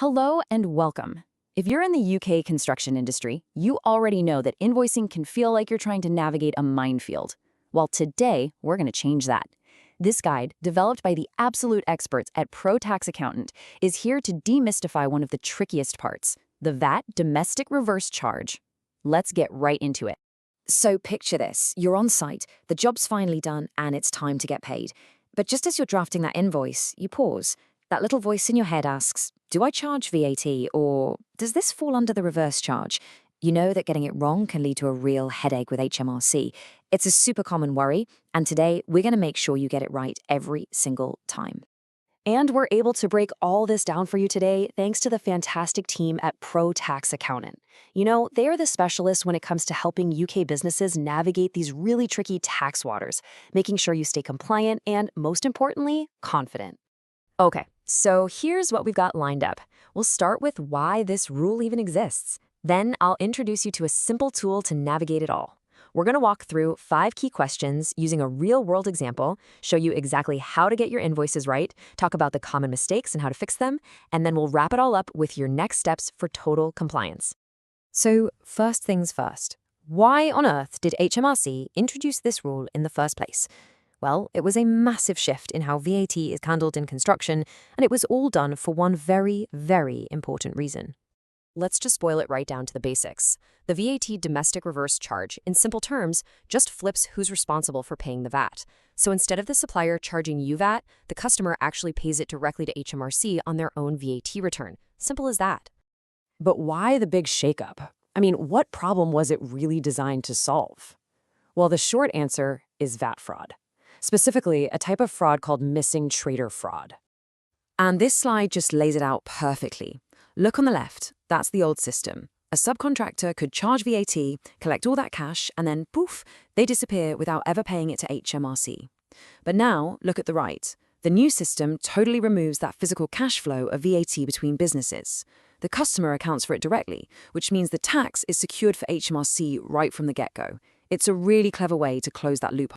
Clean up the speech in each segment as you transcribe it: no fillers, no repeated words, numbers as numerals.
Hello and welcome. If you're in the UK construction industry, you already know that invoicing can feel like you're trying to navigate a minefield. Well, today, we're going to change that. This guide, developed by the absolute experts at Pro Tax Accountant, is here to demystify one of the trickiest parts, the VAT domestic reverse charge. Let's get right into it. So picture this, you're on site, the job's finally done, and it's time to get paid. But just as you're drafting that invoice, you pause. That little voice in your head asks, do I charge VAT, or does this fall under the reverse charge? You know that getting it wrong can lead to a real headache with HMRC. It's a super common worry, and today we're going to make sure you get it right every single time. And we're able to break all this down for you today thanks to the fantastic team at Pro Tax Accountant. You know, they are the specialists when it comes to helping UK businesses navigate these really tricky tax waters, making sure you stay compliant and, most importantly, confident. Okay, so here's what we've got lined up. We'll start with why this rule even exists. Then I'll introduce you to a simple tool to navigate it all. We're going to walk through 5 key questions using a real-world example, show you exactly how to get your invoices right, talk about the common mistakes and how to fix them, and then we'll wrap it all up with your next steps for total compliance. So, first things first. Why on earth did HMRC introduce this rule in the first place? Well, it was a massive shift in how VAT is handled in construction, and it was all done for one very, very important reason. Let's just boil it right down to the basics. The VAT domestic reverse charge, in simple terms, just flips who's responsible for paying the VAT. So instead of the supplier charging you VAT, the customer actually pays it directly to HMRC on their own VAT return. Simple as that. But why the big shakeup? I mean, what problem was it really designed to solve? Well, the short answer is VAT fraud. Specifically, a type of fraud called missing trader fraud. And this slide just lays it out perfectly. Look on the left, that's the old system. A subcontractor could charge VAT, collect all that cash, and then poof, they disappear without ever paying it to HMRC. But now, look at the right. The new system totally removes that physical cash flow of VAT between businesses. The customer accounts for it directly, which means the tax is secured for HMRC right from the get-go. It's a really clever way to close that loophole.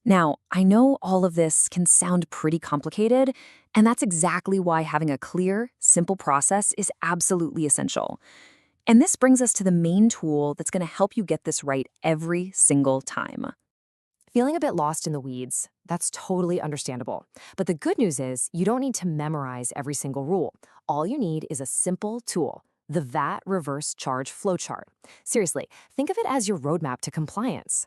Now, I know all of this can sound pretty complicated, and that's exactly why having a clear, simple process is absolutely essential. And this brings us to the main tool that's going to help you get this right every single time. Feeling a bit lost in the weeds? That's totally understandable. But the good news is you don't need to memorize every single rule. All you need is a simple tool, the VAT reverse charge flowchart. Seriously, think of it as your roadmap to compliance.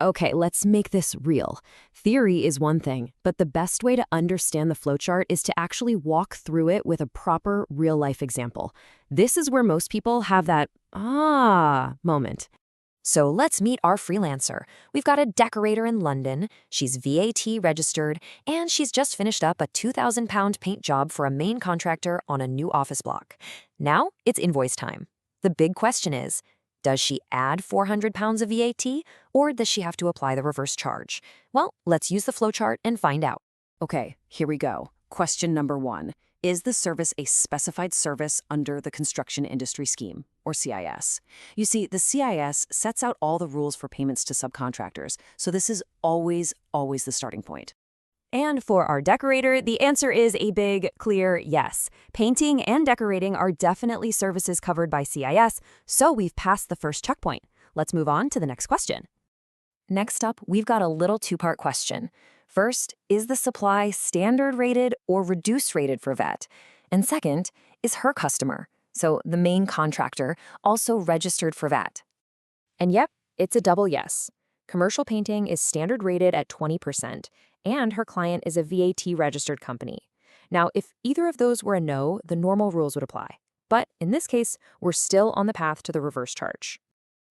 Okay, let's make this real. Theory is one thing, but the best way to understand the flowchart is to actually walk through it with a proper real-life example. This is where most people have that moment. So let's meet our freelancer. We've got a decorator in London, she's VAT registered, and she's just finished up a £2,000 paint job for a main contractor on a new office block. Now it's invoice time. The big question is, does she add £400 of VAT, or does she have to apply the reverse charge? Well, let's use the flowchart and find out. Okay, here we go. Question number 1. Is the service a specified service under the Construction Industry Scheme, or CIS? You see, the CIS sets out all the rules for payments to subcontractors, so this is always the starting point. And for our decorator, the answer is a big, clear yes. Painting and decorating are definitely services covered by CIS, so we've passed the first checkpoint. Let's move on to the next question. Next up, we've got a little two-part question. First, is the supply standard rated or reduced rated for VAT? And second, is her customer, so the main contractor, also registered for VAT? And yep, it's a double yes. Commercial painting is standard rated at 20%, and her client is a VAT registered company. Now, if either of those were a no, the normal rules would apply. But in this case, we're still on the path to the reverse charge.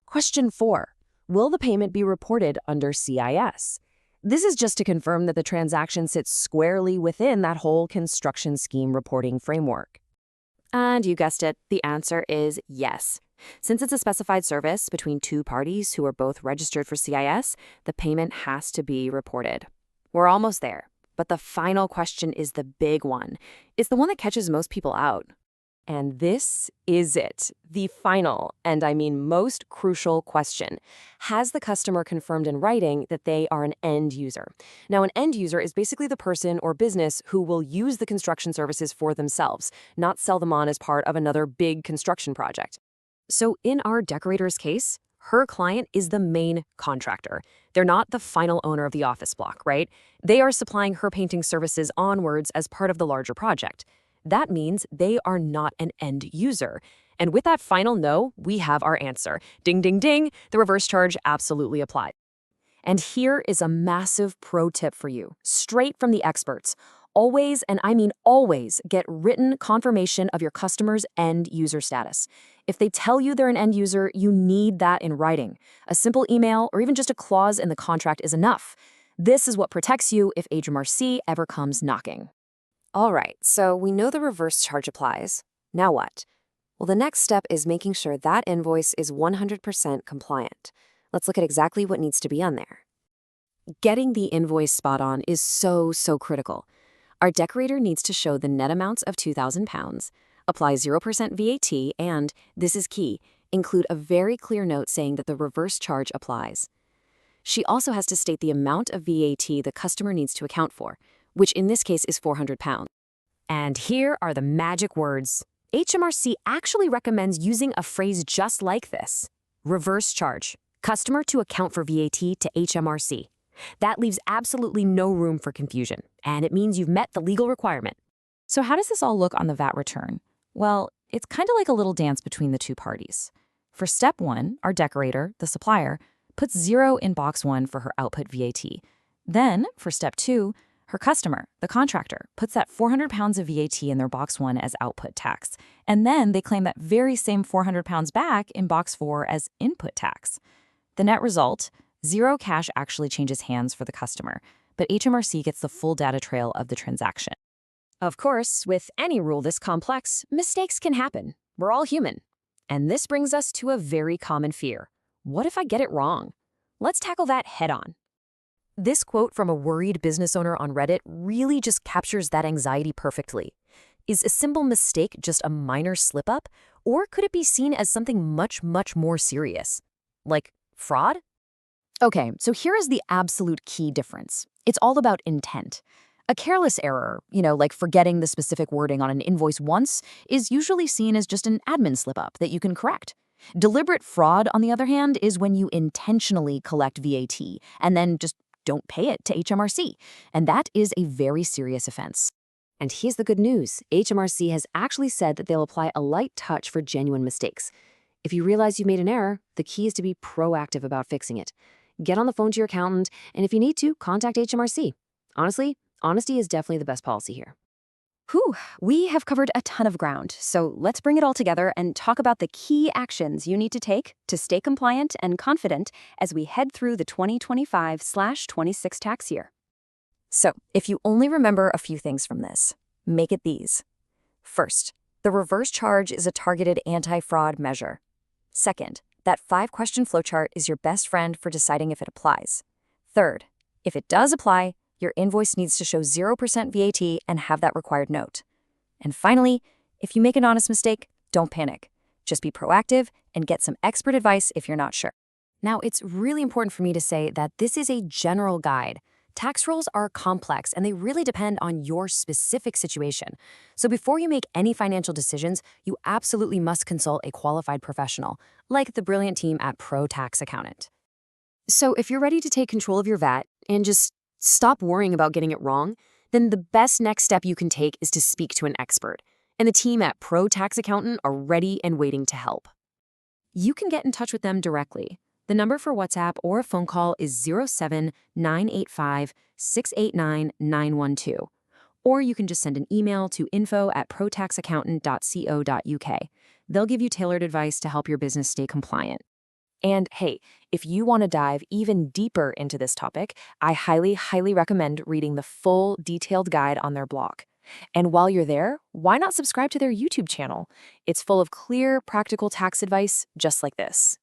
Question 4. Will the payment be reported under CIS? This is just to confirm that the transaction sits squarely within that whole construction scheme reporting framework. And you guessed it, the answer is yes. Since it's a specified service between two parties who are both registered for CIS, the payment has to be reported. We're almost there, but the final question is the big one. It's the one that catches most people out. And this is it, the final, and I mean most crucial question. Has the customer confirmed in writing that they are an end user? Now, an end user is basically the person or business who will use the construction services for themselves, not sell them on as part of another big construction project. So in our decorator's case, her client is the main contractor. They're not the final owner of the office block, right? They are supplying her painting services onwards as part of the larger project. That means they are not an end user. And with that final no, we have our answer. Ding, ding, ding, the reverse charge absolutely applies. And here is a massive pro tip for you, straight from the experts. Always, and I mean always, get written confirmation of your customer's end user status. If they tell you they're an end user, you need that in writing. A simple email or even just a clause in the contract is enough. This is what protects you if HMRC ever comes knocking. All right, so we know the reverse charge applies. Now what? Well, the next step is making sure that invoice is 100% compliant. Let's look at exactly what needs to be on there. Getting the invoice spot on is so critical. Our decorator needs to show the net amounts of £2,000, apply 0% VAT, and, this is key, include a very clear note saying that the reverse charge applies. She also has to state the amount of VAT the customer needs to account for, which in this case is £400. And here are the magic words. HMRC actually recommends using a phrase just like this. Reverse charge. Customer to account for VAT to HMRC. That leaves absolutely no room for confusion, and it means you've met the legal requirement. So how does this all look on the VAT return? Well, it's kind of like a little dance between the two parties. For step 1, our decorator, the supplier, puts 0 in box 1 for her output VAT. Then, for step 2, her customer, the contractor, puts that £400 of VAT in their box 1 as output tax. And then they claim that very same £400 back in box 4 as input tax. The net result, 0 cash actually changes hands for the customer, but HMRC gets the full data trail of the transaction. Of course, with any rule this complex, mistakes can happen. We're all human. And this brings us to a very common fear. What if I get it wrong? Let's tackle that head on. This quote from a worried business owner on Reddit really just captures that anxiety perfectly. Is a simple mistake just a minor slip-up, or could it be seen as something much more serious? Like fraud? Okay, so here is the absolute key difference. It's all about intent. A careless error, like forgetting the specific wording on an invoice once, is usually seen as just an admin slip-up that you can correct. Deliberate fraud, on the other hand, is when you intentionally collect VAT and then just don't pay it to HMRC, and that is a very serious offense. And here's the good news. HMRC has actually said that they'll apply a light touch for genuine mistakes. If you realize you made an error, the key is to be proactive about fixing it. Get on the phone to your accountant, and if you need to, contact HMRC. Honestly, honesty is definitely the best policy here. Whew, we have covered a ton of ground, so let's bring it all together and talk about the key actions you need to take to stay compliant and confident as we head through the 2025/26 tax year. So, if you only remember a few things from this, make it these. First, the reverse charge is a targeted anti-fraud measure. Second, that 5-question flowchart is your best friend for deciding if it applies. Third, if it does apply, your invoice needs to show 0% VAT and have that required note. And finally, if you make an honest mistake, don't panic. Just be proactive and get some expert advice if you're not sure. Now, it's really important for me to say that this is a general guide. Tax rules are complex and they really depend on your specific situation. So before you make any financial decisions, you absolutely must consult a qualified professional, like the brilliant team at Pro Tax Accountant. So if you're ready to take control of your VAT and just stop worrying about getting it wrong, then the best next step you can take is to speak to an expert. And the team at Pro Tax Accountant are ready and waiting to help. You can get in touch with them directly. The number for WhatsApp or a phone call is 07-985-689-912. Or you can just send an email to info@protaxaccountant.co.uk. They'll give you tailored advice to help your business stay compliant. And hey, if you want to dive even deeper into this topic, I highly recommend reading the full detailed guide on their blog. And while you're there, why not subscribe to their YouTube channel? It's full of clear, practical tax advice just like this.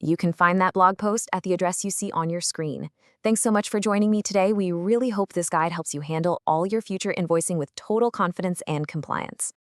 You can find that blog post at the address you see on your screen. Thanks so much for joining me today. We really hope this guide helps you handle all your future invoicing with total confidence and compliance.